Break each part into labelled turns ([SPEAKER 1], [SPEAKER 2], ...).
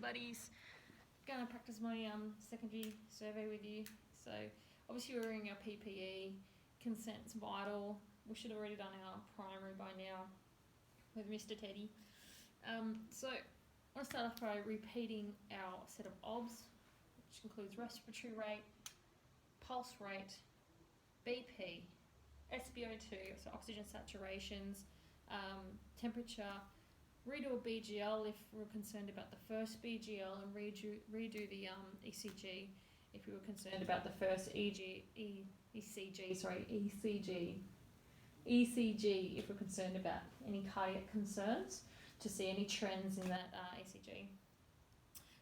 [SPEAKER 1] buddies. Going to practice my secondary survey with you. So obviously we're wearing our PPE. Consent's vital. We should have already done our primary by now with Mr. Teddy. So I want to start off by repeating our set of OBS, which includes respiratory rate, pulse rate, BP, SpO2, so oxygen saturations, temperature, redo a BGL if we're concerned about the first BGL, and redo the ECG if we were concerned about the first ECG if we're concerned about any cardiac concerns, to see any trends in that ECG.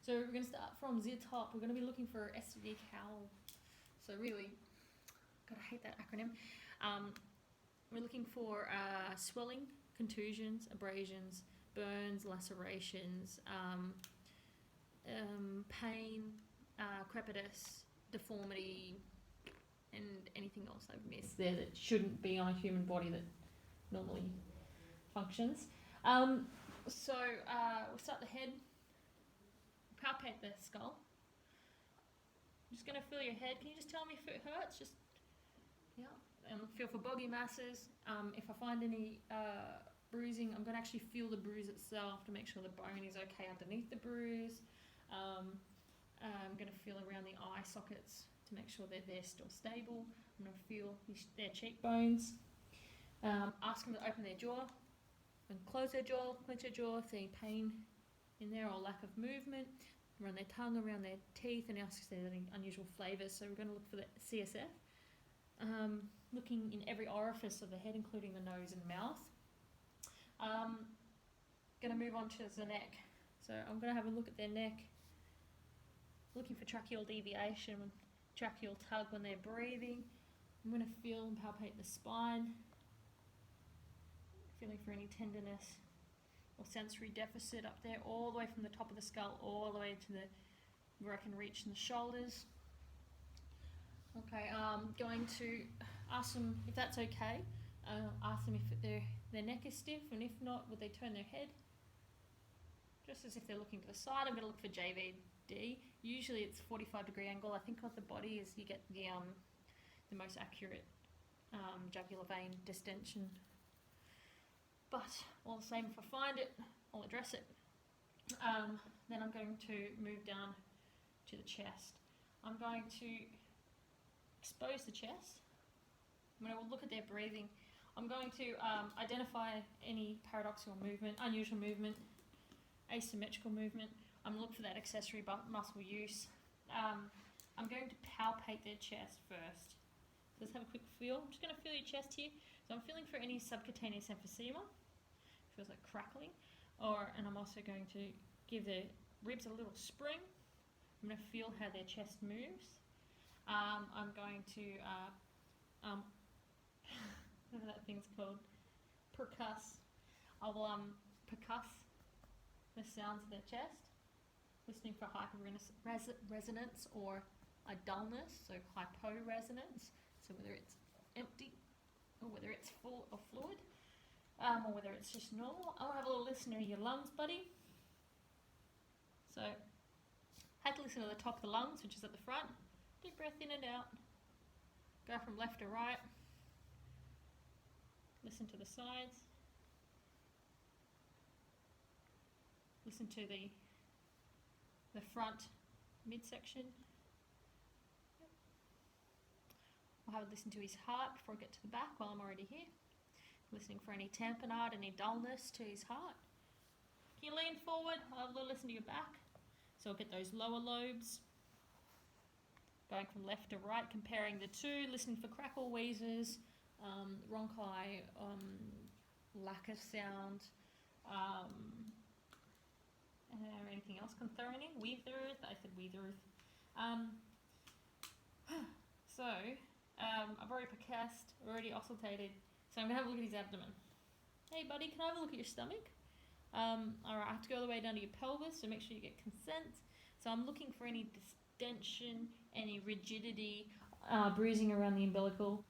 [SPEAKER 1] So we're going to start from the top. We're going to be looking for SVD cowl. So really, God, I hate that acronym. We're looking for swelling, contusions, abrasions, burns, lacerations, pain, crepitus, deformity, and anything else I've missed there that shouldn't be on a human body that normally functions. So we'll start the head, palpate the skull. I'm just going to feel your head. Can you just tell me if it hurts? Just, yeah. And feel for boggy masses. If I find any bruising, I'm going to actually feel the bruise itself to make sure the bone is okay underneath the bruise. I'm going to feel around the eye sockets to make sure they're still stable. I'm going to feel their cheekbones. Ask them to open their jaw and clench their jaw if there's any pain in there or lack of movement. Run their tongue around their teeth and ask if there's any unusual flavours. So we're going to look for the CSF. Looking in every orifice of the head, including the nose and mouth. Going to move on to the neck. So I'm going to have a look at their neck, looking for tracheal deviation, tracheal tug when they're breathing. I'm going to feel and palpate the spine, feeling for any tenderness or sensory deficit up there, all the way from the top of the skull, all the way to where I can reach in the shoulders. Okay, going to ask them if that's okay. Ask them if their neck is stiff, and if not, would they turn their head? Just as if they're looking to the side. I'm going to look for JVD. Usually it's 45-degree angle. I think of the body is you get the most accurate jugular vein distension. But all the same, if I find it, I'll address it. Then I'm going to move down to the chest. I'm going to expose the chest. I'm going to look at their breathing. I'm going to identify any paradoxical movement, unusual movement, asymmetrical movement. I'm going to look for that accessory muscle use. I'm going to palpate their chest first. So let's have a quick feel. I'm just going to feel your chest here. So I'm feeling for any subcutaneous emphysema. Feels like crackling. And I'm also going to give the ribs a little spring. I'm going to feel how their chest moves. I'm going to whatever that thing's called, percuss. I will percuss the sounds of their chest, listening for hyperresonance or a dullness, so hyporesonance, so whether it's empty or whether it's full of fluid, or whether it's just normal. I'll have a little listen to your lungs, buddy. So, had to listen to the top of the lungs, which is at the front. Deep breath in and out. Go from left to right. Listen to the sides. Listen to the front midsection. I'll have a listen to his heart before I get to the back while I'm already here. Listening for any tamponade, any dullness to his heart. Can you lean forward? I'll have a little listen to your back. So I'll get those lower lobes. Going from left to right, comparing the two, listening for crackle, wheezes, rhonchi, lack of sound, anything else concerning? Weatherth, I said weatherth. So, I've already percussed, already auscultated, so I'm going to have a look at his abdomen. Hey buddy, can I have a look at your stomach? Alright, I have to go all the way down to your pelvis, so make sure you get consent. So I'm looking for any distension, any rigidity, bruising around the umbilical,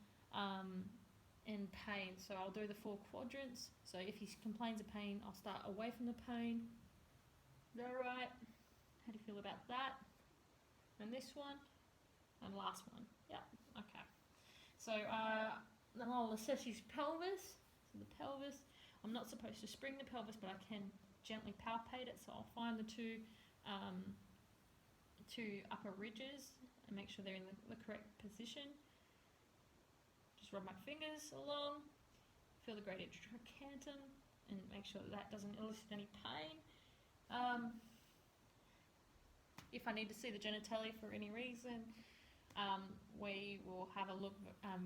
[SPEAKER 1] and pain. So I'll do the 4 quadrants. So if he complains of pain, I'll start away from the pain. Is that alright? feel about that? And this one, and last one. Yep, okay. So then I'll assess his pelvis. So the pelvis, I'm not supposed to spring the pelvis, but I can gently palpate it. So I'll find the two upper ridges and make sure they're in the correct position. Just rub my fingers along, feel the gradient trochanter, and make sure that doesn't elicit any pain. If I need to see the genitalia for any reason, we will have a look,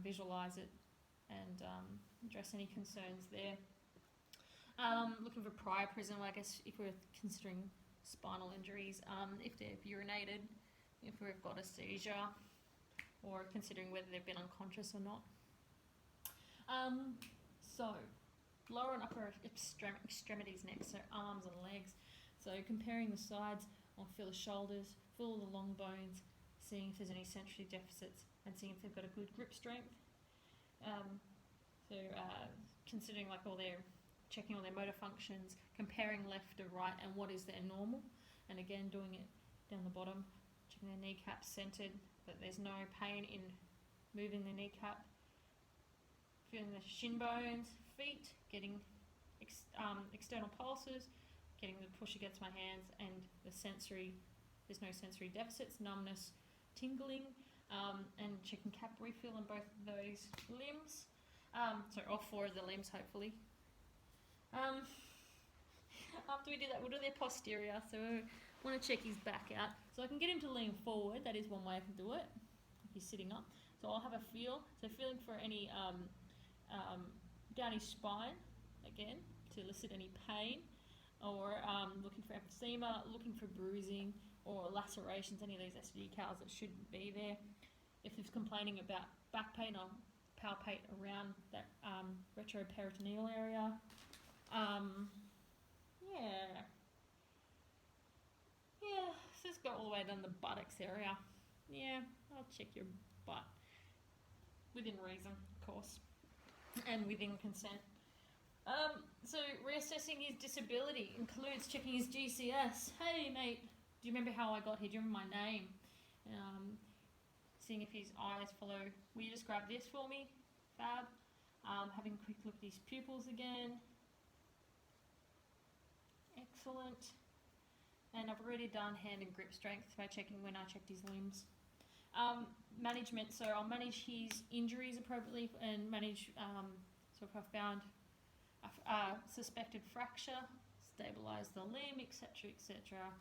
[SPEAKER 1] visualise it, and address any concerns there. Looking for priapism, I guess, if we're considering spinal injuries, if they've urinated, if we've got a seizure, or considering whether they've been unconscious or not. So, lower and upper extremities next, so arms and legs. So comparing the sides, I'll feel the shoulders, feel the long bones, seeing if there's any sensory deficits, and seeing if they've got a good grip strength. Considering like checking all their motor functions, comparing left to right and what is their normal, and again doing it down the bottom, checking their kneecaps centered, that there's no pain in moving the kneecap, feeling the shin bones, feet, getting external pulses, getting the push against my hands, and there's no sensory deficits, numbness, tingling, and checking cap refill on both of those limbs. So all four of the limbs, hopefully. After we do that, we'll do their posterior. So we want to check his back out. So I can get him to lean forward. That is one way I can do it. If he's sitting up. So I'll have a feel. So feeling for any down his spine, again, to elicit any pain, or looking for emphysema, looking for bruising or lacerations, any of these SD decals that shouldn't be there. If he's complaining about back pain, I'll palpate around that retroperitoneal area. So it's got all the way down the buttocks area. Yeah, I'll check your butt. Within reason, of course, and within consent. So reassessing his disability includes checking his GCS. Hey mate, do you remember how I got here? Do you remember my name? Seeing if his eyes follow. Will you just grab this for me? Fab. Having a quick look at his pupils again. Excellent. And I've already done hand and grip strength by checking when I checked his limbs. Management, so I'll manage his injuries appropriately and manage, so if I found a suspected fracture, stabilise the limb, etc., etc.,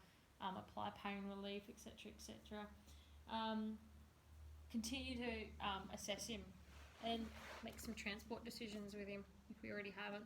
[SPEAKER 1] apply pain relief, etc., etc. Continue to assess him and make some transport decisions with him if we already haven't.